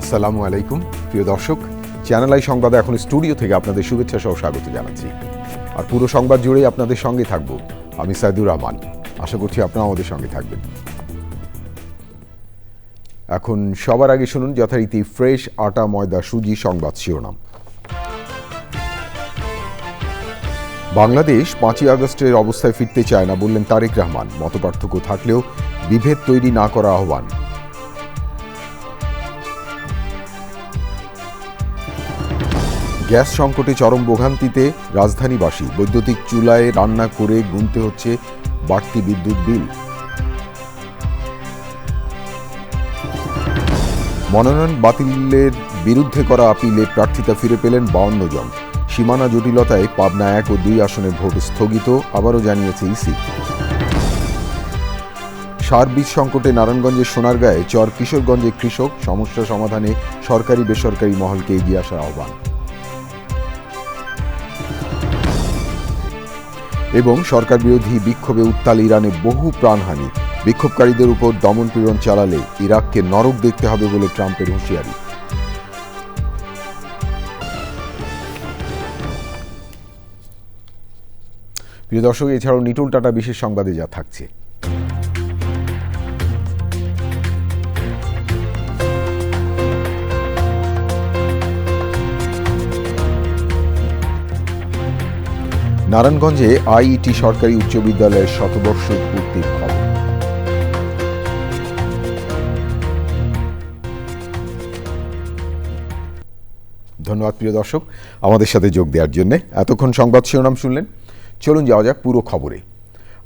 আসসালামু আলাইকুম প্রিয় দর্শক, চ্যানেল আই সংবাদে এখন স্টুডিও থেকে আপনাদের শুভেচ্ছা সহ স্বাগত জানাচ্ছি। আর পুরো সংবাদ জুড়েই আপনাদের সঙ্গে থাকব আমি সাইদুর রহমান। আশা করছি আপনারা আমাদের সঙ্গে থাকবেন। এখন সবার আগে শুনুন যথারীতি ফ্রেশ আটা ময়দা সুজি সংবাদ শিরোনাম। বাংলাদেশ 5ই আগস্টের অবস্থায় ফিরতে চায় না বললেন তারেক রহমান। মতপার্থক্য থাকলেও বিভেদ তৈরি না করা আহ্বান। গ্যাস সংকটে চরম ভোগান্তিতে রাজধানীবাসী। বৈদ্যুতিক চুলায় রান্না করে গুনতে হচ্ছে বাড়তি বিদ্যুৎ বিল। মনোনয়ন বাতিলের বিরুদ্ধে করা আপিলে প্রার্থিতা ফিরে পেলেন 52 জন। সীমানা জটিলতায় পাবনা 1 ও 2 আসনে ভোট স্থগিত, আবারও জানিয়েছে ইসি। সার বীজ সংকটে নারায়ণগঞ্জের সোনারগাঁয়ে চর কিশোরগঞ্জে কৃষক। সমস্যা সমাধানে সরকারি বেসরকারি মহলকে এগিয়ে আসার আহ্বান। এবং সরকার বিরোধী বিক্ষোভে উত্তাল ইরানে বহু প্রাণহানি। বিক্ষোভকারীদের উপর দমনপীড়ন চালালে ইরাককে নরক দেখতে হবে বলে ট্রাম্পের হুঁশিয়ারি। প্রিয় দর্শক, এছাড়াও নিটুল টাটা বিশেষ সংবাদে যা থাকছে। নারায়ণগঞ্জে আইইটি সরকারি উচ্চ বিদ্যালয়ের শতবর্ষ পূর্তির খবর। ধন্যবাদ প্রিয় দর্শক আমাদের সাথে যোগ দেওয়ার জন্য। এতক্ষণ সংবাদ শিরোনাম শুনলেন, চলুন যাওয়া যাক পুরো খবরে।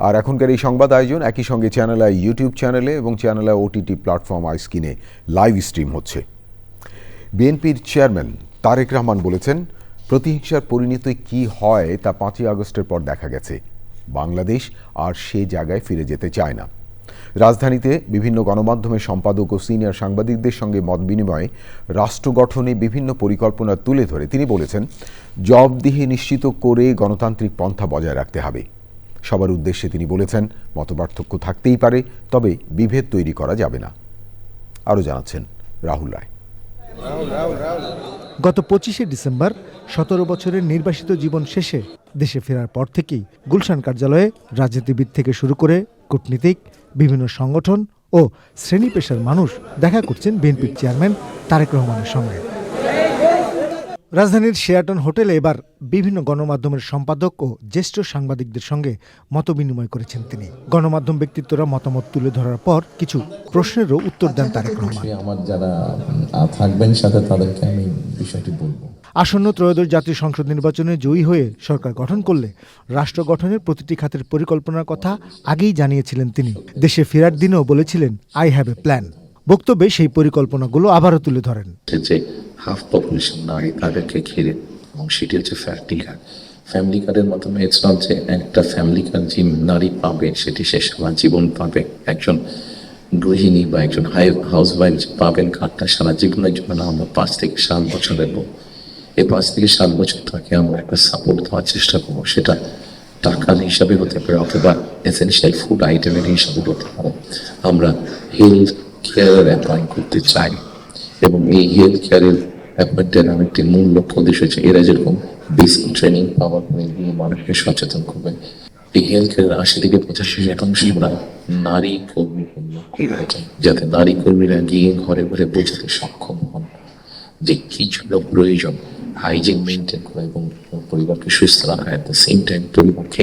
আর এখনকার এই সংবাদ আয়োজন একই সঙ্গে চ্যানেল আই ইউটিউব চ্যানেলে এবং channel I OTT platform I স্ক্রিনে লাইভ স্ট্রিম হচ্ছে। বিএনপির চেয়ারম্যান তারেক রহমান বলেছেন, প্রতিহিংসার পরিণতি কি হয় তা 5ই আগস্টের পর দেখা গেছে। বাংলাদেশ আর সে জায়গায় ফিরে যেতে চায় না। রাজধানীতে বিভিন্ন গণমাধ্যমের সম্পাদক ও সিনিয়র সাংবাদিকদের সঙ্গে মত বিনিময়ে রাষ্ট্র গঠনে বিভিন্ন পরিকল্পনা তুলে ধরে তিনি বলেছেন, জবাবদিহি নিশ্চিত করে গণতান্ত্রিক পন্থা বজায় রাখতে হবে। সবার উদ্দেশ্যে তিনি বলেছেন, মতপার্থক্য থাকতেই পারে, তবে বিভেদ তৈরি করা যাবে না। আরও জানাচ্ছেন রাহুল রায়। গত 25শে ডিসেম্বর 17 বছরের নির্বাসিত জীবন শেষে দেশে ফেরার পর থেকেই গুলশান কার্যালয়ে রাজনীতিবিদ থেকে শুরু করে কূটনীতিক, বিভিন্ন সংগঠন ও শ্রেণী পেশার মানুষ দেখা করছেন বিএনপির চেয়ারম্যান তারেক রহমানের সঙ্গে। রাজধানীর শেরাটন হোটেলে এবার বিভিন্ন গণমাধ্যমের সম্পাদক ও জ্যেষ্ঠ সাংবাদিকদের সঙ্গে মতবিনিময় করেছেন তিনি। গণমাধ্যম ব্যক্তিত্বরা মতামত তুলে ধরার পর কিছু প্রশ্নেরও উত্তর দেন তারেক রহমান। আমার যারা থাকবেন সাথে তাদেরকে আমি বিষয়টি বলবো। আসন্ন ত্রয়োদশ জাতীয় সংসদ নির্বাচনে জয়ী হয়ে সরকার গঠন করলে রাষ্ট্র গঠনের প্রতিটি খাতের পরিকল্পনার কথা আগেই জানিয়েছিলেন তিনি। দেশে ফেরার দিনেও বলেছিলেন, আই হ্যাভ এ প্ল্যান। বক্তব্যে সেই পরিকল্পনাগুলো আবারও তুলে ধরেন। যে হাফ পপুলেশন নারী, তাদেরকে ঘিরে, এবং সেটি হচ্ছে ফ্যামিলি কার্ড। ফ্যামিলি কার্ডের মাধ্যমে ইটস নট যে একটা ফ্যামিলি কার্ড যে নারী পাবে সেটি সে সারা জীবন পাবে। একজন গৃহিণী বা একজন হাউস ওয়াইফ পাবেন কার্ডটা সারা জীবনের জন্য না, আমরা 5 থেকে 7 বছর দেবো। এই 5 থেকে 7 বছর তাকে আমরা একটা সাপোর্ট দেওয়ার চেষ্টা করবো। সেটা টাকার হিসাবে হতে পারে অথবা এসেনশিয়াল ফুড আইটেমের হিসাবে হতে পারে। আমরা হেলথ কেয়ার অ্যাপ্লাই করতে চাই এবং এই হেলথ কেয়ারের অ্যাপয়েন্টের একটি মূল লক্ষ্য উদ্দেশ্য হচ্ছে এরা যেরকম বেসিক ট্রেনিং পাওয়ার পরে দিয়ে মানুষকে সচেতন করবে। এই হেলথ কেয়ারের 80 থেকে 85% আমরা নারী কর্মী যাতে নারী কর্মীরা গিয়ে ঘরে ঘরে বোঝাতে সক্ষম হন যে কি জন্য প্রয়োজন হাইজিন মেনটেন করা এবং পরিবারকে সুস্থ রাখা। এট দ্য সেম টাইম পরিবারকে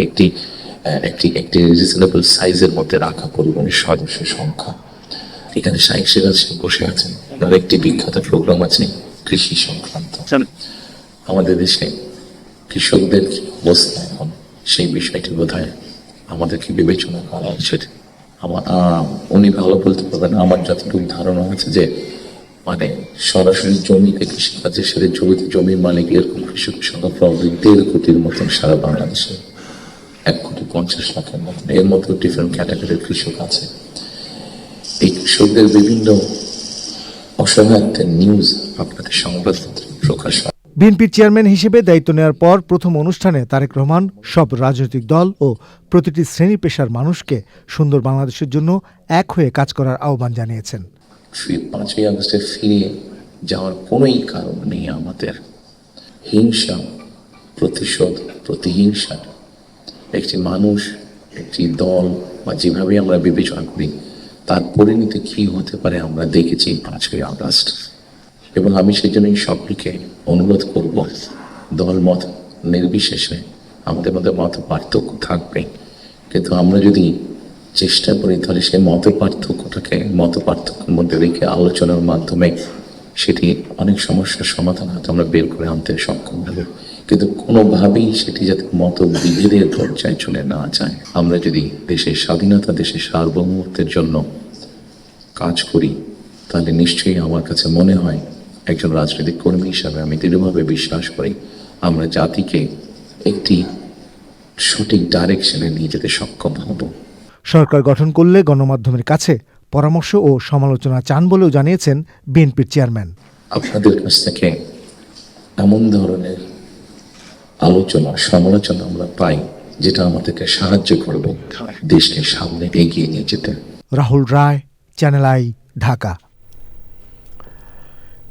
একটি রিজনেবল সাইজের মধ্যে রাখা, পরিবারের সদস্যের সংখ্যা। এখানে শাইখ সিরাজ বসে আছেন, তার একটি বিখ্যাত প্রোগ্রাম আছে কৃষি সংক্রান্ত। আমাদের দেশে কৃষকদের কি অবস্থা এখন, সেই বিষয়টি বোধহয় আমাদেরকে বিবেচনা করা উচিত। উনি ভালো বলতে পারবেন, আমার যতটুকু ধারণা আছে যে মানে সরাসরি জমিতে কৃষিকাজের সাথে জমির মালিক এরকম কৃষকের সংখ্যা প্রায় 1.5 কোটির মতন সারা বাংলাদেশে, 1,50,00,000 মতন। এর মতো ডিফারেন্ট ক্যাটাগরির কৃষক আছে। এই কৃষকদের বিভিন্ন অসহায়ত্বের নিউজ আপনাদের সংবাদপত্রে প্রকাশ হয়। বিএনপির চেয়ারম্যান হিসেবে দায়িত্ব নেওয়ার পর প্রথম অনুষ্ঠানে তারেক রহমান সব রাজনৈতিক দল ও প্রতিটি শ্রেণী পেশার মানুষকে সুন্দর বাংলাদেশের জন্য এক হয়ে কাজ করার আহ্বান জানিয়েছেন। 5ই আগস্টে ফিরে যাওয়ার কোনোই কারণ নেই আমাদের। হিংসা, প্রতিশোধ, প্রতিহিংসা একটি মানুষ, একটি দল বা যেভাবে আমরা বিবেচনা করি তার পরিণতি কি হতে পারে আমরা দেখেছি 5ই আগস্ট। এবং আমি সেই জন্যই সকলকে অনুরোধ করব, দল মত নির্বিশেষে আমাদের মধ্যে মত পার্থক্য থাকবে, কিন্তু আমরা যদি চেষ্টা করি তাহলে সেই মত পার্থক্যের মধ্যে রেখে আলোচনার মাধ্যমে সেটি অনেক সমস্যার সমাধান হয়তো আমরা বের করে আনতে সক্ষম হব। কিন্তু কোনোভাবেই সেটি যাতে মত বিভেদের পর্যায়ে চলে না যায়। আমরা যদি দেশের স্বাধীনতা, দেশের সার্বভৌমত্বের জন্য কাজ করি তাহলে নিশ্চয়ই আমার কাছে মনে হয়, একজন রাজনৈতিক কর্মী হিসাবে আমি দৃঢ়ভাবে বিশ্বাস করি, আমরা জাতিকে একটি সঠিক ডাইরেকশনে নিয়ে যেতে সক্ষম হব। সরকার গঠন করলে গণমাধ্যমের কাছে পরামর্শ ও সমালোচনা চান বলেও জানিয়েছেন বিএনপির চেয়ারম্যান। আপনাদের কাছ থেকে এমন ধরনের আলোচনা, সমালোচনা আমরা পাই যেটা আমাদেরকে সাহায্য করবে দেশকে সামনে এগিয়ে নিয়ে যেতে। Rahul Roy, channel I, Dhaka.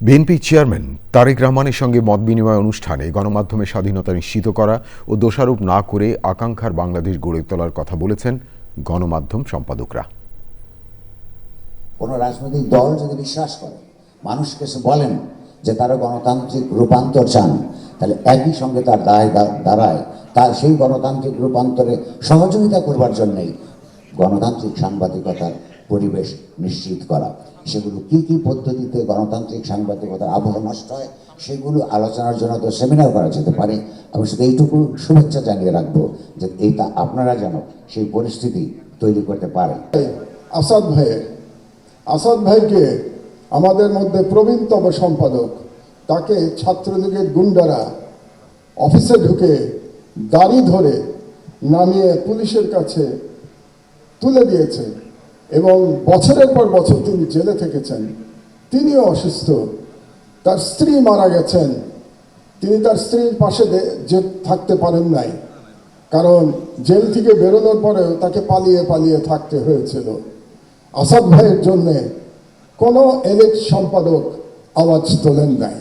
BNP chairman Tarique রহমানের সঙ্গে মত বিনিময় অনুষ্ঠানে গণমাধ্যমের স্বাধীনতা নিশ্চিত করা ও দোষারোপ না করে আকাঙ্ক্ষার বাংলাদেশ গড়ে তোলার কথা বলেছেন গণমাধ্যম সম্পাদকরা। কোনো রাজনৈতিক দল যদি বিশ্বাস করে, মানুষকে বলেন যে তারা গণতান্ত্রিক রূপান্তর চান, তাহলে একই সঙ্গে তার দায় দাঁড়ায় তার সেই গণতান্ত্রিক রূপান্তরে সহযোগিতা করবার জন্যেই গণতান্ত্রিক সাংবাদিকতার পরিবেশ নিশ্চিত করা। সেগুলো কি পদ্ধতিতে গণতান্ত্রিক সাংবাদিকতার আবহ নষ্ট হয় সেগুলো আলোচনার জন্য তো সেমিনার করা যেতে পারে। আমি শুধু এইটুকু শুভেচ্ছা জানিয়ে রাখবো যে এইটা আপনারা যেন সেই পরিস্থিতি তৈরি করতে পারেন। আসাদ ভাইকে আমাদের মধ্যে প্রবীণতম সম্পাদক, তাকে ছাত্রলীগের গুন্ডারা অফিসে ঢুকে গাড়ি ধরে নামিয়ে পুলিশের কাছে তুলে দিয়েছে এবং বছরের পর বছর তিনি জেলে থেকেছেন। তিনিও অসুস্থ, তার স্ত্রী মারা গেছেন, তিনি তার স্ত্রীর পাশে যে থাকতে পারেন নাই, কারণ জেল থেকে বেরোনোর পরেও তাকে পালিয়ে থাকতে হয়েছিল। আসাদ ভাইয়ের জন্যে কোনো এলিট সম্পাদক আওয়াজ তোলেন নাই,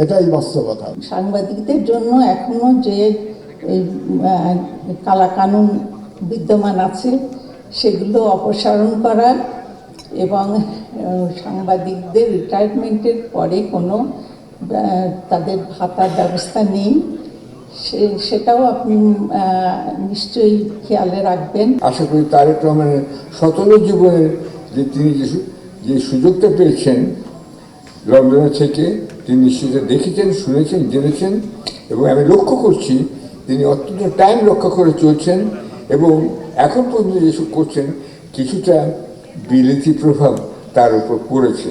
এটাই বাস্তবতা। সাংবাদিকদের জন্য এখনো যে কালাকানুন বিদ্যমান আছে সেগুলো অপসারণ করা এবং সাংবাদিকদের রিটায়ারমেন্টের পরে কোনো তাদের ভাতার ব্যবস্থা নেই, সেটাও আপনি নিশ্চয়ই খেয়ালে রাখবেন। আশা করি তারেক রহমানের সতেরো জীবনের যে তিনি যে সুযোগটা পেয়েছেন লন্ডনে থেকে, তিনি সেটা দেখেছেন, শুনেছেন, জেনেছেন এবং আমি লক্ষ্য করছি তিনি অত্যন্ত টাইম রক্ষা করে চলছেন এবং এখন পর্যন্ত যেসব করছেন কিছুটা বিলেতি প্রভাব তার উপর পড়েছে।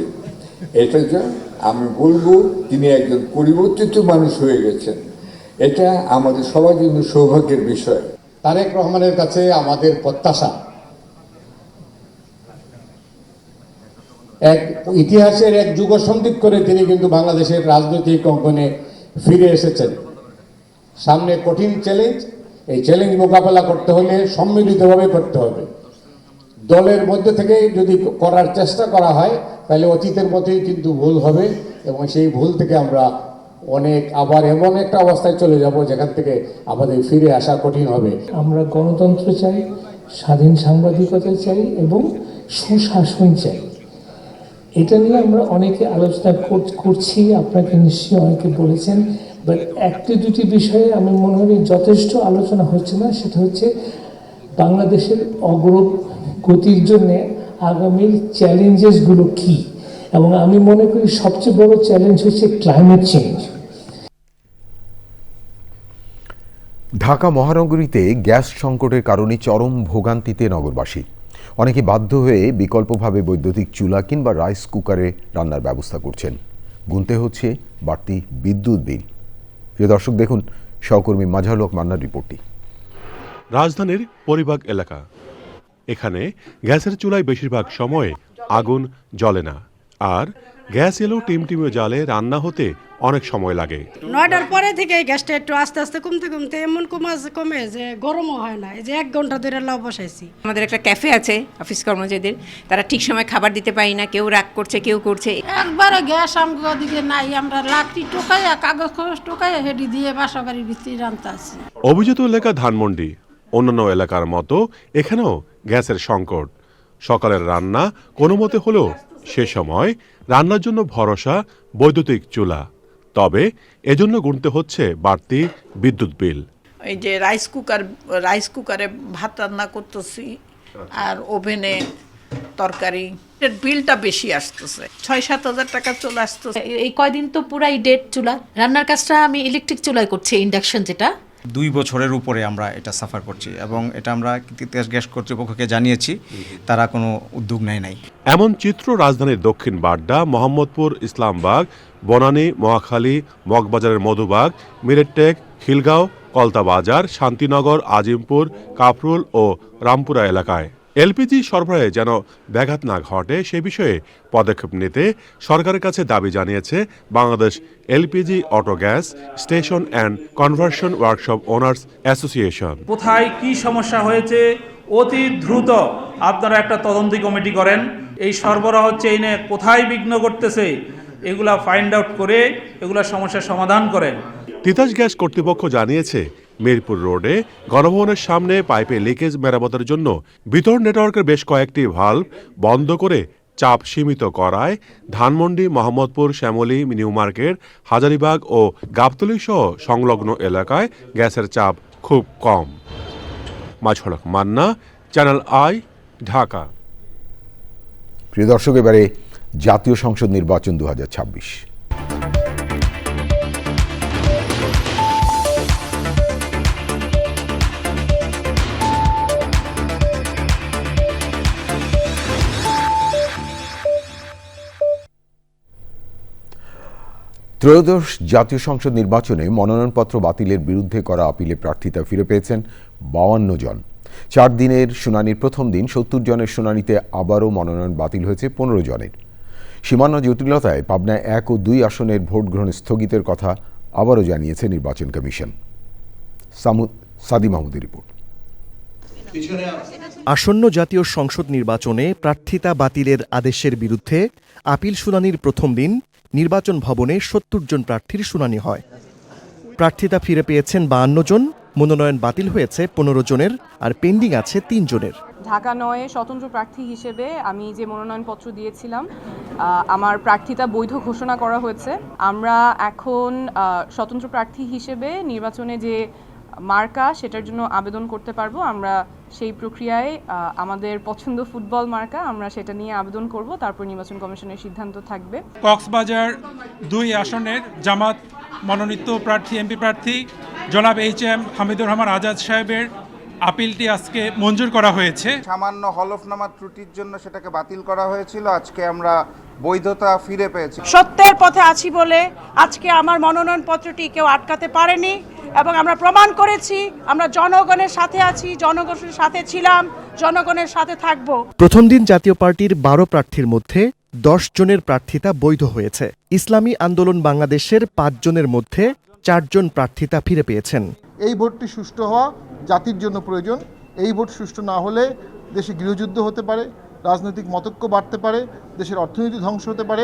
এটা যা আমি বলবো তিনি একজন পরিবর্তিত মানুষ হয়ে গেছেন। এটা আমাদের সবার জন্য সৌভাগ্যের বিষয়। তারেক রহমানের কাছে আমাদের প্রত্যাশা, এক ইতিহাসের এক যুগ সন্ধিপ করে তিনি কিন্তু বাংলাদেশের রাজনৈতিক অঙ্গনে ফিরে এসেছেন। সামনে কঠিন চ্যালেঞ্জ, এই চ্যালেঞ্জ মোকাবেলা করতে হলে সম্মিলিতভাবে করতে হবে। দলের মধ্যে থেকে যদি করার চেষ্টা করা হয় তাহলে অতীতের মতোই কিন্তু ভুল হবে এবং সেই ভুল থেকে আমরা আবার এমন একটা অবস্থায় চলে যাব যেখান থেকে আমাদের ফিরে আসা কঠিন হবে। আমরা গণতন্ত্র চাই, স্বাধীন সাংবাদিকতা চাই এবং সুশাসন চাই। এটা নিয়ে আমরা অনেকে আলোচনা করছি, আপনাকে নিশ্চয়ই অনেকে বলেছেন, বাট একটি দুটি বিষয়ে আমি মনে হয় যথেষ্ট আলোচনা হচ্ছে না। সেটা হচ্ছে বাংলাদেশের অগ্রগতির জন্যে আগামীর চ্যালেঞ্জেসগুলো কী, এবং আমি মনে করি সবচেয়ে বড় চ্যালেঞ্জ হচ্ছে ক্লাইমেট চেঞ্জ। ঢাকা মহানগরীতে গ্যাস সংকটের কারণে চরম ভোগান্তিতে নগরবাসী। অনেকে বাধ্য হয়ে বিকল্পভাবে বৈদ্যুতিক চুলা কিংবা রাইস কুকারে রান্নার ব্যবস্থা করছেন। গুনতে হচ্ছে বাড়তি বিদ্যুৎ বিল। প্রিয় দর্শক, দেখুন সহকর্মী মাঝারুল হক মান্নার রিপোর্টটি। রাজধানীর পরিবাগ এলাকা, এখানে গ্যাসের চুলায় বেশিরভাগ সময়ে আগুন জ্বলে না, আর গ্যাস এলেও টিমটিমে জালে রান্না হতে অনেক সময় লাগে। 9টার পরে থেকে গ্যাসটা একটু আস্তে আস্তে কমতে কমতে এমন কমে যে গরমও হয় না। এই যে 1 ঘন্টা ধরে লাউ বসাইছি। আমাদের একটা ক্যাফে আছে অফিস কর্মচারীদের, তারা ঠিক সময় খাবার দিতে পারি না, কেউ রাগ করছে কেউ করছে। একবারে গ্যাস আমগো দিকে নাই, আমরা লাকড়ি টোকাইয়া কাগজ খরচ টোকাইয়া হেডি দিয়ে বাসা বাড়ির ভিতরে রান্তা আছি। অভিজাত এলাকা ধানমন্ডি, অন্যান্য এলাকার মতো এখানেও গ্যাসের সংকট। সকালের রান্না কোনো মতে হলেও সে সময় রান্নার জন্য ভরসা বৈদ্যুতিক চুলা, তবে এজন্য গুনতে হচ্ছে বাড়তি বিদ্যুৎ বিল। এই যে রাইস কুকারে ভাত রান্না করতেছি আর ওভেনে তরকারি, এর বিলটা বেশি আসতেছে, 6-7 হাজার টাকা চলে আসতেছে। এই কয়দিন তো পুরাই ডেড চুলা, রান্নার কাজটা আমি ইলেকট্রিক চুলায় করছি, ইন্ডাকশন যেটা। 2 বছরের উপরে আমরা এটা সাফার করছি এবং এটা আমরা তিতাস গ্যাস কর্তৃপক্ষকে জানিয়েছি, তারা কোনো উদ্যোগ নেয় নাই। এমন চিত্র রাজধানীর দক্ষিণ বাড্ডা, মোহাম্মদপুর, ইসলামবাগ, বনানী, মহাখালী, মগবাজারের মধুবাগ, মিরেটটেক, খিলগাঁও, কলতাবাজার, শান্তিনগর, আজিমপুর, কাফরুল ও রামপুরা এলাকায়। এলপিজি সরবরাহে যেন ব্যাঘাত না ঘটে সে বিষয়ে পদক্ষেপ নিতে সরকারের কাছে দাবি জানিয়েছে Bangladesh LPG auto gas station and conversion workshop owners association. কোথায় কি সমস্যা হয়েছে অতি দ্রুত আপনারা একটা তদন্ত কমিটি করেন, এই সরবরাহ চেইনে কোথায় বিঘ্ন ঘটতেছে এগুলা ফাইন্ড আউট করে এগুলা সমস্যার সমাধান করেন। তিতাস গ্যাস কর্তৃপক্ষ জানিয়েছে মিরপুর রোডে গণভবনের সামনে পাইপে লিকেজ মেরামতের জন্য বিতরণ নেটওয়ার্কের বেশ কয়েকটি ভাল্ব বন্ধ করে চাপ সীমিত করায় ধানমন্ডি, মোহাম্মদপুর, শ্যামলী, নিউ মার্কেট, হাজারীবাগ ও গাবতলী সহ সংলগ্ন এলাকায় গ্যাসের চাপ খুব কম। মাঝহড়ক মান্না, চ্যানেল আই, ঢাকা। প্রিয় দর্শক, এবারে জাতীয় সংসদ নির্বাচন 2026। ত্রয়োদশ জাতীয় সংসদ নির্বাচনে মনোনয়নপত্র বাতিলের বিরুদ্ধে করা আপিলে প্রার্থিতা ফিরে পেয়েছেন 52 জন। 4 দিনের শুনানির প্রথম দিন 70 জনের শুনানিতে আবারও মনোনয়ন বাতিল হয়েছে 15 জনের। সীমানা জটিলতায় পাবনায় 1 ও 2 আসনের ভোট গ্রহণ স্থগিতের কথা আবারও জানিয়েছে নির্বাচন কমিশন। সাদি মাহমুদের রিপোর্ট। আসন্ন জাতীয় সংসদ নির্বাচনে প্রার্থিতা বাতিলের আদেশের বিরুদ্ধে আপিল শুনানির প্রথম দিন নির্বাচন ভবনে 70 জন প্রার্থীর শুনানি হয়। প্রার্থিতা ফিরে পেয়েছেন 52 জন, মনোনয়ন বাতিল হয়েছে 15 জনের, আর পেন্ডিং আছে 3 জনের। ঢাকা 9-এ স্বতন্ত্র প্রার্থী হিসেবে আমি যে মনোনয়নপত্র দিয়েছিলাম, আমার প্রার্থিতা বৈধ ঘোষণা করা হয়েছে। আমরা এখন স্বতন্ত্র প্রার্থী হিসেবে নির্বাচনে যে মার্কা সেটার জন্য আবেদন করতে পারবো। আমরা সেই প্রক্রিয়ায় আমাদের পছন্দ ফুটবল মার্কা, আমরা সেটা নিয়ে আবেদন করব, তারপর নির্বাচন কমিশনের সিদ্ধান্ত থাকবে। কক্সবাজার 2 আসনের জামাত মনোনীত প্রার্থী এমপি প্রার্থী জনাব HM হামিদুর রহমান আজাদ সাহেবের আপিলটি আজকে মঞ্জুর করা হয়েছে। সামান্য হলফনামা ত্রুটির জন্য সেটাকে বাতিল করা হয়েছিল, আজকে আমরা বৈধতা ফিরে পেয়েছি। সত্যের পথে আছি বলে আজকে আমার মনোনয়নপত্রটি কেউ আটকাতে পারেনি এবং আমরা প্রমাণ করেছি আমরা জনগণের সাথে আছি, জনগণের সাথে ছিলাম, জনগণের সাথে থাকব। প্রথম দিন জাতীয় পার্টির 12 প্রার্থীর মধ্যে 10 জনের প্রার্থিতা বৈধ হয়েছে। ইসলামী আন্দোলন বাংলাদেশের 5 জনের মধ্যে 4 জন প্রার্থিতা ফিরে পেয়েছেন। এই ভোটটি সুষ্ঠু হওয়া জাতির জন্য প্রয়োজন। এই ভোট সুষ্ঠু না হলে দেশে গৃহযুদ্ধ হতে পারে, রাজনৈতিক মতৈক্য বাড়তে পারে, দেশের অর্থনীতি ধ্বংস হতে পারে।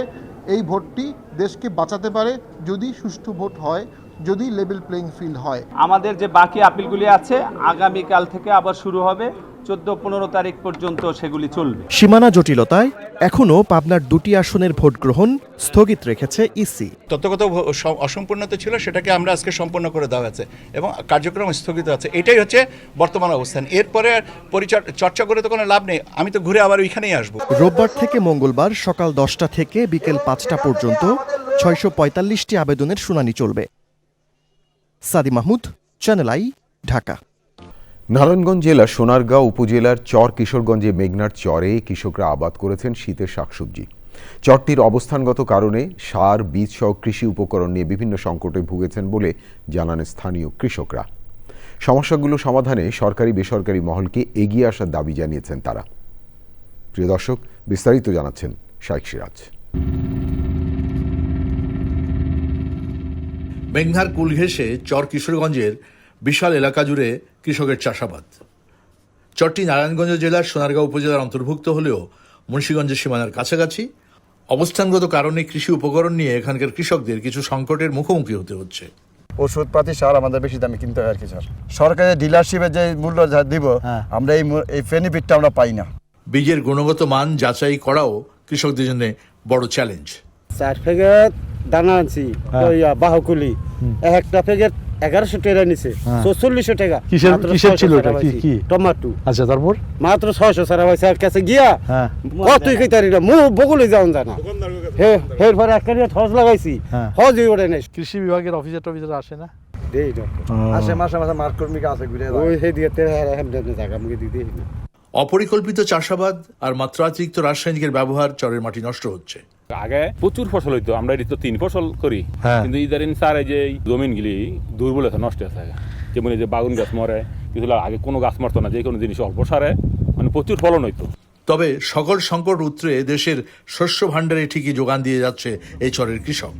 এই ভোটটি দেশকে বাঁচাতে পারে যদি সুষ্ঠু ভোট হয়, যদি লেভেল প্লেইং ফিল্ড হয়। আমাদের যে বাকি আপিলগুলি আছে আগামীকাল থেকে আবার শুরু হবে, 14-15 তারিখ পর্যন্ত সেগুলি চলবে। সীমানা জটিলতায় এখনও পাবনার 2টি আসনের ভোট গ্রহণ স্থগিত রেখেছে ইসি। তত্ত্বগত অসম্পূর্ণতা ছিল, সেটাকে আমরা আজকে সম্পন্ন করে দেওয়া হয়েছে এবং কার্যক্রম স্থগিত আছে। এটাই হচ্ছে বর্তমান অবস্থান। এরপরে চর্চা করে তো কোনো লাভ নেই, আমি তো ঘুরে আবার ওইখানেই আসবো। রোববার থেকে মঙ্গলবার সকাল 10টা থেকে বিকেল 5টা পর্যন্ত 645টি আবেদনের শুনানি চলবে। সাদি মাহমুদ, চ্যানেল আই, ঢাকা। নারায়ণগঞ্জ জেলার সোনারগাঁও উপজেলার চর কিশোরগঞ্জে মেঘনার চরে কৃষকরা আবাদ করেছেন শীতের শাকসবজি। চরটির অবস্থানগত কারণে সার, বীজ সহ কৃষি উপকরণ নিয়ে বিভিন্ন সংকটে ভুগেছেন বলে জানান স্থানীয় কৃষকরা। সমস্যাগুলো সমাধানে সরকারি বেসরকারি মহলকে এগিয়ে আসার দাবি জানিয়েছেন তারা। প্রিয় দর্শক, বিস্তারিত জানাচ্ছেন শাইখ সিরাজ। মেঘনার কুল ঘেঁষে চর কিশোরগঞ্জের বিশাল এলাকা জুড়ে কৃষকের চাষাবাদ। চরটি নারায়ণগঞ্জ জেলার সোনারগাঁও উপজেলার অন্তর্ভুক্ত হলেও মুন্সিগঞ্জের সীমানার কাছাকাছি। অবস্থানগত কারণে কৃষি উপকরণ নিয়ে এখানকার কৃষকদের কিছু সংকটের মুখোমুখি হতে হচ্ছে। ওষুধপাতি সার আমাদের বেশি দামে কিনতে হয় আর কি স্যার। সরকারের ডিলারশিপে যে মূল্য যা দিব আমরা এই বেনিফিটটা আমরা পাই না। বীজের গুণগত মান যাচাই করাও কৃষকদের জন্য বড় চ্যালেঞ্জ। 4 প্যাকেট দানা আনছি বাহুকুলি, একটা প্যাকেট 1100 টাকা নিছে, 4400 টাকা। কিসের ছিল এটা? কি টমেটো। আচ্ছা, তারপর মাত্র 600 সারা পয়সা কাছে গিয়া কতই কইতারি না, মু বগুলে যাওন জানা। হের পরে একটা হজ লাগাইছি, হজই ওঠে নাই। কৃষি বিভাগের অফিসার আসে না? দেই না, আসে মাসে মাসে মার্ক কর্মীকে আছে ঘুরে ওই হে দিয়ে জায়গা মুখে দিতে না। অপরিকল্পিত চাষাবাদ আর মাত্রাতিরিক্ত রাসায়নিকের ব্যবহার চরের মাটি নষ্ট হচ্ছে। আগে প্রচুর ফসল হইতো, আমরা এটা তো 3 ফসল করি, কিন্তু ইদারিন স্যার এই যে জমিনগুলি দুর্বল আছে, নষ্ট আছে। যেমন এই যে বাগুন গাছ মরে, কিছু আগে কোনো গাছ মরতো না, যে কোনো জিনিস অল্প সারে মানে প্রচুর ফলন হইতো। তবে সকল সংকট উতরে দেশের শস্য ভাণ্ডারে ঠিকই যোগান দিয়ে যাচ্ছে এই চরের কৃষক।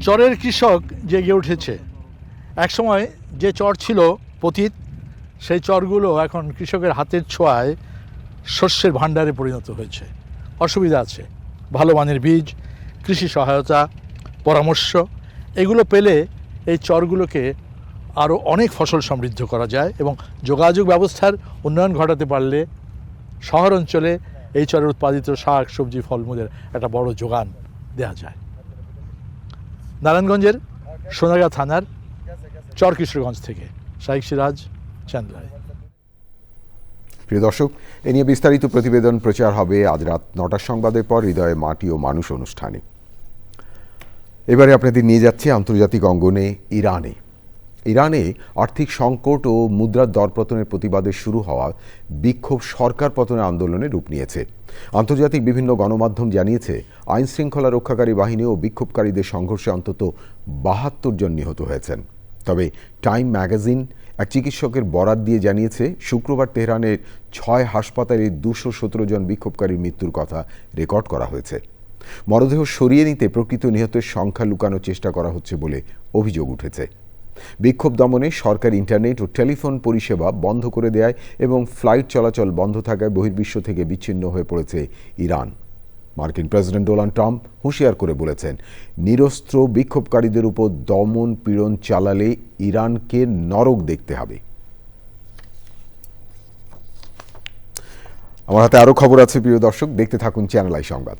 চরের কৃষক জেগে উঠেছে। একসময় যে চর ছিল পতিত, সেই চরগুলো এখন কৃষকের হাতের ছোঁয়ায় শস্যের ভাণ্ডারে পরিণত হয়েছে। অসুবিধা আছে, ভালো মানের বীজ, কৃষি সহায়তা, পরামর্শ এগুলো পেলে এই চরগুলোকে আরও অনেক ফসল সমৃদ্ধ করা যায় এবং যোগাযোগ ব্যবস্থার উন্নয়ন ঘটাতে পারলে শহর অঞ্চলে এই চরের উৎপাদিত শাক সবজি ফলমূলের একটা বড় যোগান দেওয়া যায়। নারায়ণগঞ্জের সোনারগাঁ থানার চর কিশোরগঞ্জ থেকে শাইখ সিরাজ, চান্দলাই। প্রিয় দর্শক, এ নিয়ে বিস্তারিত প্রতিবেদন প্রচার হবে আজ রাত 9টার সংবাদের পর হৃদয়ে মাটি ও মানুষ অনুষ্ঠানে। এবারে আপনাদের নিয়ে যাচ্ছে আন্তর্জাতিক অঙ্গনে ইরানে আর্থিক সংকট ও মুদ্রার দরপতনের প্রতিবাদে শুরু হওয়া বিক্ষোভ সরকার পতনের আন্দোলনে রূপ নিয়েছে। আন্তর্জাতিক বিভিন্ন গণমাধ্যম জানিয়েছে আইন শৃঙ্খলা রক্ষাকারী বাহিনী ও বিক্ষোভকারীদের সংঘর্ষে অন্তত 72 জন নিহত হয়েছেন। তবে টাইম ম্যাগাজিন এক চিকিৎসকের বরাত দিয়ে জানিয়েছে শুক্রবার তেহরানের 6 হাসপাতালে 217 জন বিক্ষোভকারীর মৃত্যুর কথা রেকর্ড করা হয়েছে। মরদেহ সরিয়ে নিতে প্রকৃত নিহতের সংখ্যা লুকানোর চেষ্টা করা হচ্ছে বলে অভিযোগ উঠেছে। বিক্ষোভ দমনে সরকার ইন্টারনেট ও টেলিফোন পরিষেবা বন্ধ করে দেয় এবং ফ্লাইট চলাচল বন্ধ থাকায় বহির্বিশ্ব থেকে বিচ্ছিন্ন হয়ে পড়েছে ইরান। মার্কিন প্রেসিডেন্ট ডোনাল্ড ট্রাম্প হুঁশিয়ার করে বলেছেন, নিরস্ত্র বিক্ষোভকারীদের উপর দমন পীড়ন চালালে ইরানকে নরক দেখতে হবে। আমার হাতে আরও খবর আছে প্রিয় দর্শক, দেখতে থাকুন চ্যানেল আই সংবাদ।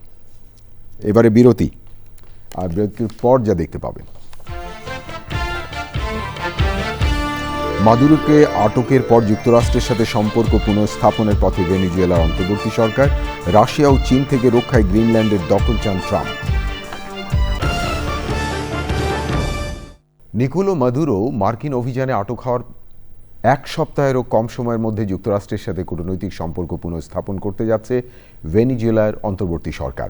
এবারে বিরতি, আর বিরতির পর যা দেখতে পাবেন, মাদুরোকে আটকের পর যুক্তরাষ্ট্রের সাথে সম্পর্ক পুনঃস্থাপনের পথে ভেনেজুয়েলার অন্তর্বর্তী সরকার, রাশিয়া ও চীন থেকে রক্ষায় গ্রিনল্যান্ডের দখল চান ট্রাম্প। নিকোলো মাদুরো মার্কিন অভিযানে আটক হওয়ার 1 সপ্তাহেরও কম সময়ের মধ্যে যুক্তরাষ্ট্রের সাথে কূটনৈতিক সম্পর্ক পুনঃস্থাপন করতে যাচ্ছে ভেনেজুয়েলার অন্তর্বর্তী সরকার।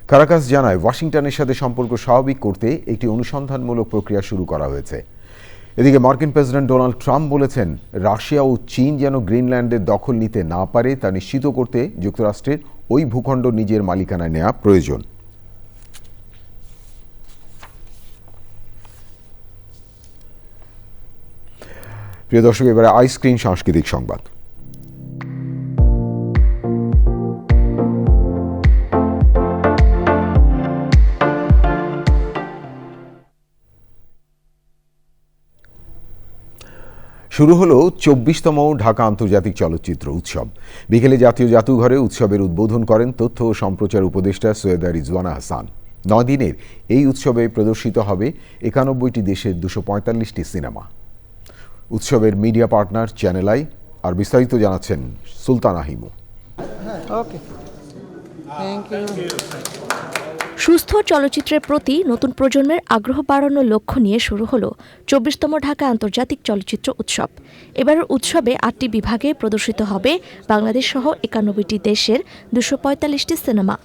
কারাকাস জানায়, ওয়াশিংটনের সাথে সম্পর্ক স্বাভাবিক করতে একটি অনুসন্ধানমূলক প্রক্রিয়া শুরু করা হয়েছে। এদিকে মার্কিন প্রেসিডেন্ট ডোনাল্ড ট্রাম্প বলেছেন, রাশিয়া ও চীন যেন গ্রিনল্যান্ডের দখল নিতে না পারে তা নিশ্চিত করতে যুক্তরাষ্ট্রের ওই ভূখণ্ড নিজের মালিকানায় নেওয়া প্রয়োজন। প্রিয় দর্শক, এবারে আইস্ক্রিন সাংস্কৃতিক সংবাদ। শুরু হলো 24তম ঢাকা আন্তর্জাতিক চলচ্চিত্র উৎসব। বিকেলে জাতীয় জাদুঘরে উৎসবের উদ্বোধন করেন তথ্য ও সম্প্রচার উপদেষ্টা সৈয়দা রিজওয়ানা হাসান। 9 দিনের এই উৎসবে প্রদর্শিত হবে 91টি দেশের 245টি সিনেমা। উৎসবের মিডিয়া পার্টনার চ্যানেল আই। আর বিস্তারিত জানাচ্ছেন সুলতান আহিমু। সুস্থ চলচ্চিত্রের প্রতি নতুন প্রজন্মের আগ্রহ বাড়ানোর লক্ষ্য নিয়ে শুরু হলো 24তম ঢাকা আন্তর্জাতিক চলচ্চিত্র উৎসব। এবারের উৎসবে 8টি বিভাগে প্রদর্শিত হবে বাংলাদেশ সহ 91টি দেশের 245টি সিনেমা।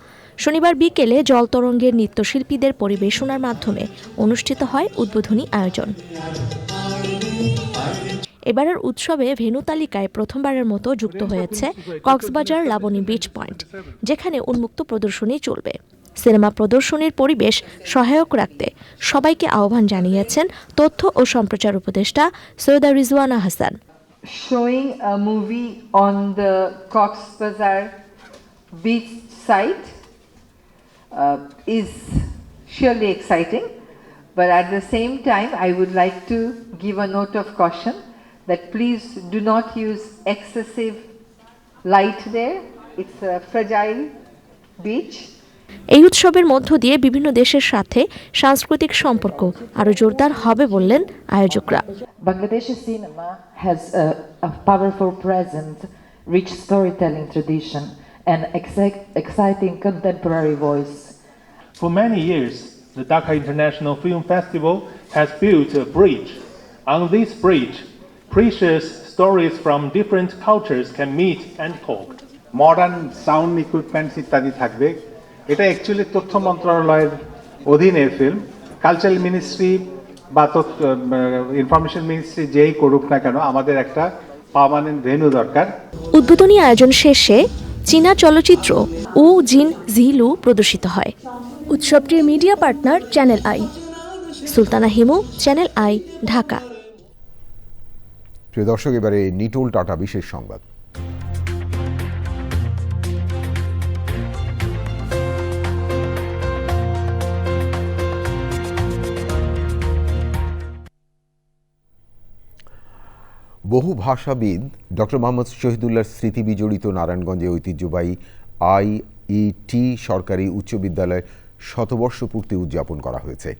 শনিবার বিকেলে জল তরঙ্গের নৃত্যশিল্পীদের পরিবেশনার মাধ্যমে অনুষ্ঠিত হয় উদ্বোধনী আয়োজন। এবারের উৎসবে ভেন্যু তালিকায় প্রথমবারের মতো যুক্ত হয়েছে কক্সবাজার লাবণী বিচ পয়েন্ট, যেখানে উন্মুক্ত প্রদর্শনী চলবে। সিনেমা প্রদর্শনীর পরিবেশ সহায়ক রাখতে সবাইকে আহ্বান জানিয়েছেন তথ্য ও সম্প্রচার উপদেষ্টা Syeda Rizwana Hasan. Showing a movie on the Cox's Bazar beach site is surely exciting, but at the same time I would like to give a note of caution that please do not use excessive light there. It's a fragile beach. এই উৎসবের মধ্য দিয়ে বিভিন্ন দেশের সাথে সাংস্কৃতিক সম্পর্ক আরো জোরদার হবে বললেন আয়োজকরা। Bangladeshi cinema has a powerful presence, rich storytelling tradition, and exciting contemporary voice. For many years, the Dhaka International Film Festival has built a bridge. On this bridge, precious stories from different cultures can meet and talk. Modern sound equipment ইত্যাদি থাকবে। এটা actually তথ্য মন্ত্রণালয়ের অধীনের film. Cultural ministry বা information ministry যেই করুক না কেন, আমাদের একটা পার্মানেন্ট ভেন্যু দরকার। উদ্বোধনী আয়োজন শেষে চীনা চলচ্চিত্র উ জিন জিলু প্রদর্শিত হয়। উৎসবটির media partner channel I. Sultana Himu, channel I, Dhaka. প্রিয় দর্শক, এবারে নিটোল টাটা বিশেষ সংবাদ। বহু ভাষাবিদ ডক্টর মোহাম্মদ শহীদুল্লাহর স্মৃতি বিজড়িত নারায়ণগঞ্জে ঐতিহ্যবাহী আইইটি সরকারি উচ্চ বিদ্যালয় শতবর্ষ পূর্তি উদযাপন করা হয়েছে।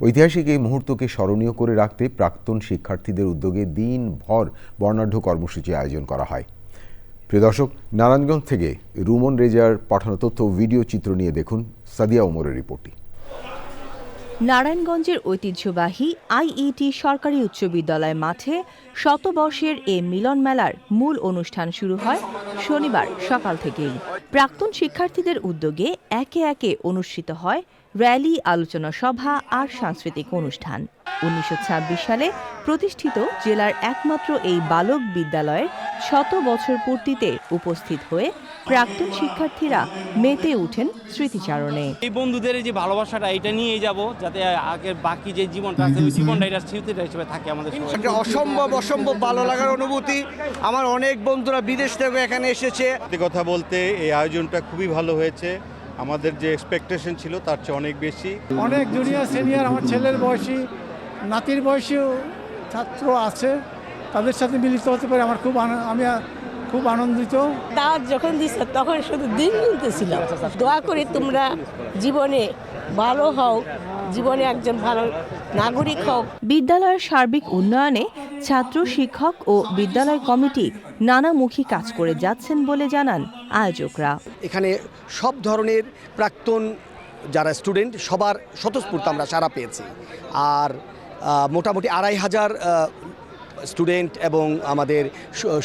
ঐতিহাসিক এই মুহূর্তকে স্মরণীয় করে রাখতে প্রাক্তন শিক্ষার্থীদের উদ্যোগে দিনভর বর্ণাঢ্য কর্মসূচি আয়োজন করা হয়। প্রিয় দর্শক, নারায়ণগঞ্জ থেকে রুমন রেজার পাঠানো তথ্য ও ভিডিও চিত্র নিয়ে দেখুন সাদিয়া ওমরের রিপোর্টটি। নারায়ণগঞ্জের ঐতিহ্যবাহী আইইটি সরকারি উচ্চ বিদ্যালয় মাঠে শতবর্ষের এ মিলন মেলার মূল অনুষ্ঠান শুরু হয় শনিবার সকাল থেকেই। প্রাক্তন শিক্ষার্থীদের উদ্যোগে একে একে অনুষ্ঠিত হয় র্যালি, আলোচনা সভা আর সাংস্কৃতিক অনুষ্ঠান। 1926 সালে প্রতিষ্ঠিত জেলার একমাত্র এই বালক বিদ্যালয়ের 100 বছর পূর্তিতে উপস্থিত হয়ে প্রাক্তন শিক্ষার্থীরা মেতে ওঠেন স্মৃতিচারণে। এই বন্ধুদের যে ভালোবাসাটা এটা নিয়ে যাব, যাতে আগের বাকি যে জীবনটা আছে ওই জীবনটা এটা স্মৃতিটা হিসেবে থাকে আমাদের সবাই। একটা অসম্ভব ভালো লাগার অনুভূতি। আমার অনেক বন্ধুরা বিদেশ থেকে এখানে এসেছে। কথা বলতে এই আয়োজনটা খুবই ভালো হয়েছে। আমাদের যে এক্সপেকটেশন ছিল তার চেয়ে অনেক বেশি। অনেক জুনিয়র সিনিয়র আমার ছেলের বয়সী, নাতির বয়সীও ছাত্র আছে, তাদের সাথে মিলিত হতে পারে আমি খুব আনন্দিত। দাওয়াত যখন দিচ্ছে তখন শুধু দিন গুনতেছিলাম। দোয়া করি তোমরা জীবনে ভালো হও, জীবনে একজন ভালো নাগরিক হও। বিদ্যালয়ের সার্বিক উন্নয়নে ছাত্র, শিক্ষক ও বিদ্যালয় কমিটি নানামুখী কাজ করে যাচ্ছেন বলে জানান আয়োজকরা। এখানে সব ধরনের প্রাক্তন যারা স্টুডেন্ট সবার স্বতঃস্ফূর্ত আমরা সাড়া পেয়েছি। আর মোটামুটি 2500 স্টুডেন্ট এবং আমাদের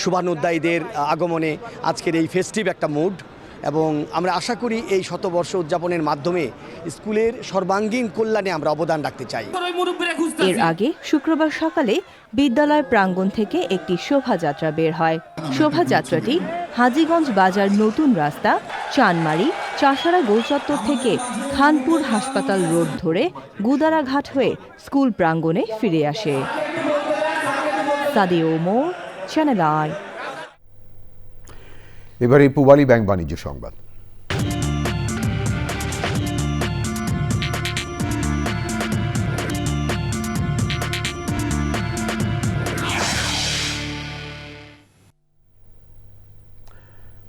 শুভানুধ্যায়ীদের আগমনে আজকের এই ফেস্টিভ একটা মুড, এবং আমরা আশা করি এই শতবর্ষ উদযাপনের মাধ্যমে স্কুলের সর্বাঙ্গীন কল্যাণে আমরা অবদান রাখতে চাই। এর আগে শুক্রবার সকালে বিদ্যালয় প্রাঙ্গণ থেকে একটি শোভাযাত্রা বের হয়। শোভাযাত্রাটি হাজীগঞ্জ বাজার নতুন রাস্তা, চানমারি, চাষারা গোলচত্বর থেকে খানপুর হাসপাতাল রোড ধরে গুদারাঘাট হয়ে স্কুল প্রাঙ্গণে ফিরে আসে। Sadia Omar, channel I. এবারে পূবালী ব্যাংক বাণিজ্য সংবাদ।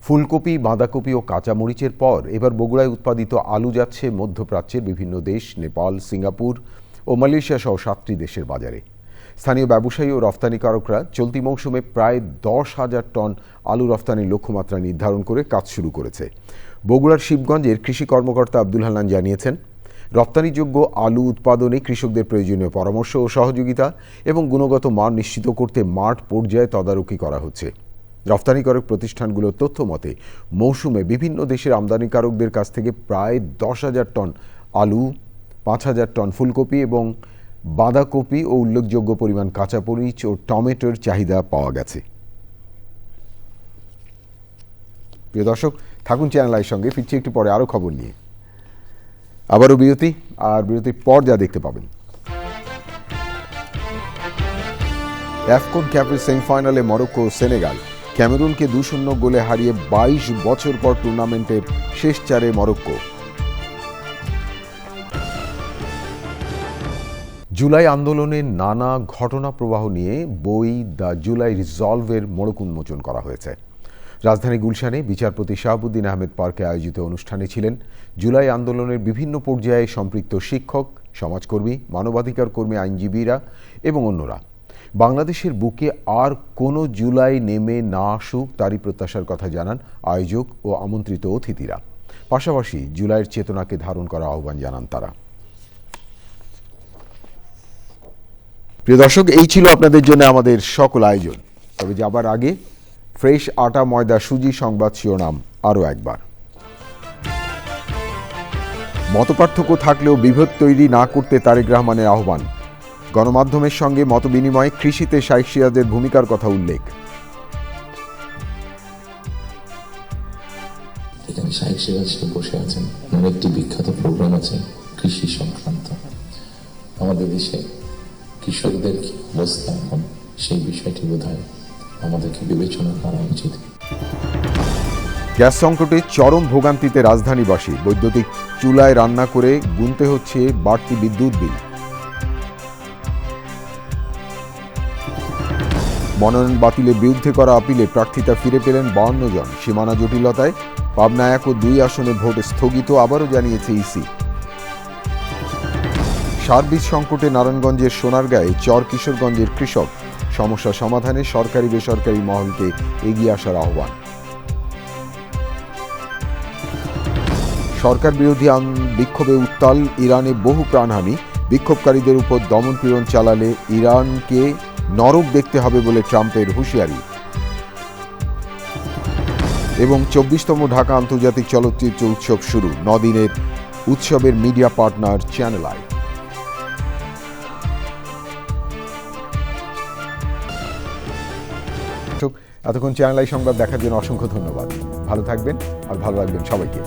ফুলকপি, বাঁধাকপি ও কাঁচামরিচের পর এবার বগুড়ায় উৎপাদিত আলু যাচ্ছে মধ্যপ্রাচ্যের বিভিন্ন দেশ, নেপাল, সিঙ্গাপুর ও মালয়েশিয়া সহ 7টি দেশের বাজারে। স্থানীয় ব্যবসায়ী ও রফতানিকারকরা চলতি মৌসুমে প্রায় 10,000 টন আলু রফতানির লক্ষ্যমাত্রা নির্ধারণ করে কাজ শুরু করেছে। বগুড়ার শিবগঞ্জের কৃষি কর্মকর্তা আব্দুল হান্নান জানিয়েছেন, রপ্তানিযোগ্য আলু উৎপাদনে কৃষকদের প্রয়োজনীয় পরামর্শ ও সহযোগিতা এবং গুণগত মান নিশ্চিত করতে মাঠ পর্যায়ে তদারকি করা হচ্ছে। রফতানিকারক প্রতিষ্ঠানগুলোর তথ্য মতে মৌসুমে বিভিন্ন দেশের আমদানিকারকদের কাছ থেকে প্রায় 10,000 টন আলু, 5,000 টন ফুলকপি এবং বাঁধাকপি ও উল্লেখযোগ্য পরিমাণ কাঁচামরিচ ও টমেটোর চাহিদা পাওয়া গেছে। প্রিয় দর্শক, থাকুন চ্যানেল আইর সঙ্গে, ফিরছি একটু পরে আরও খবর নিয়ে। আবারও বিরতি, আর বিরতির পর যা দেখতে পাবেন। অ্যাফকন ক্যাপের সেমিফাইনালে মরক্কো ও সেনেগাল। ক্যামেরুনকে 2-0 গোলে হারিয়ে 22 বছর পর টুর্নামেন্টের শেষ চারে মরক্কো। জুলাই আন্দোলনের নানা ঘটনা প্রবাহ নিয়ে বই দ্য জুলাই রিজলভের মোড়ক উন্মোচন করা হয়েছে। রাজধানী গুলশানে বিচারপতি শাহাবুদ্দিন আহমেদ পার্কে আয়োজিত অনুষ্ঠানে ছিলেন জুলাই আন্দোলনের বিভিন্ন পর্যায়ে সম্পৃক্ত শিক্ষক, সমাজকর্মী, মানবাধিকার কর্মী, আইনজীবীরা এবং অন্যরা। বাংলাদেশের বুকে আর কোনো জুলাই নেমে না আসুক তারই প্রত্যাশার কথা জানান আয়োজক ও আমন্ত্রিত অতিথিরা। পাশাপাশি জুলাইয়ের চেতনাকে ধারণ করার আহ্বান জানান তারা। প্রিয় দর্শক, এই ছিল আপনাদের জন্য আমাদের সকল আয়োজন। তবে যাবার আগে ফ্রেশ আটা, ময়দা, সুজি সংবাদ শিরোনাম আরও একবার। মতপার্থক্য থাকলেও বিভেদ তৈরি না করতে তারেক রহমানের আহ্বান। গণমাধ্যমের সঙ্গে মতবিনিময়ে কৃষিতে শাইখ সিরাজের ভূমিকার কথা উল্লেখ। এখানে শাইখ সিরাজ বসে আছেন, একটি বিখ্যাত প্রোগ্রাম আছে কৃষি সংক্রান্ত। আমাদের দেশে কৃষকদের কি অবস্থা এখন, সেই বিষয়টি বোধহয় আমাদেরকে বিবেচনা করা উচিত। গ্যাস সংকটে চরম ভোগান্তিতে রাজধানীবাসী। বৈদ্যুতিক চুলায় রান্না করে গুনতে হচ্ছে বাড়তি বিদ্যুৎ বিল। মনোনয়ন বাতিলের বিরুদ্ধে করা আপিলে প্রার্থিতা ফিরে পেলেন 52 জন। সীমানা জটিলতায় পাবনা 1 ও 2 আসনে ভোট স্থগিত, আবারও জানিয়েছে ইসি। সার বীজ সংকটে নারায়ণগঞ্জের সোনারগাঁয়ে চর কিশোরগঞ্জের কৃষক। সমস্যা সমাধানে সরকারি বেসরকারি মহলকে এগিয়ে আসার আহ্বান। সরকার বিরোধী বিক্ষোভে উত্তাল ইরানে, বহু প্রাণহানি। বিক্ষোভকারীদের উপর দমনপীড়ন চালালে ইরানকে নরক দেখতে হবে বলে ট্রাম্পের হুঁশিয়ারি। এবং 24তম ঢাকা আন্তর্জাতিক চলচ্চিত্র উৎসব শুরু। 9 দিনের উৎসবের মিডিয়া পার্টনার চ্যানেল আই। এতক্ষণ চ্যানেল আই সংবাদ দেখার জন্য অসংখ্য ধন্যবাদ। ভালো থাকবেন আর ভালো রাখবেন সবাইকে।